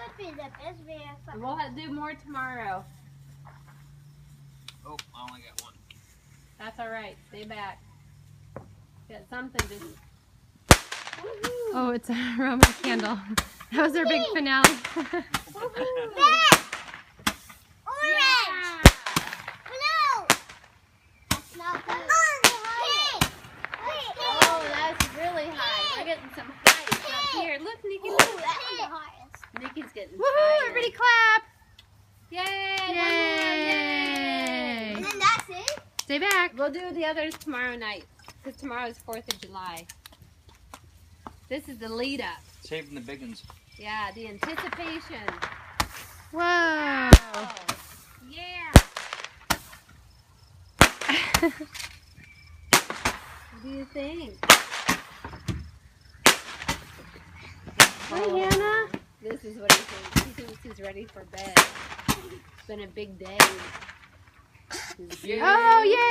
could be the best video. We'll have to do more tomorrow. Oh, I only got one. That's all right. Stay back. Got something to do. Oh, it's a Roman candle. That was our big finale. Orange! Blue! That's not blue. Oh, that's really high. We're getting some height up here. Look, Nikki. Ooh, Look. that was the highest. Nikki's getting Woohoo! tired. Everybody clap! Yay! Yay! And then that's it? Stay back. We'll do the others tomorrow night, because tomorrow's 4th of July. This is the lead up. Saving the big ones. Yeah, the anticipation. Whoa! Oh, yeah. What do you think? Hi, Hannah. This is what he thinks. He thinks he's ready for bed. It's been a big day. Oh, yay!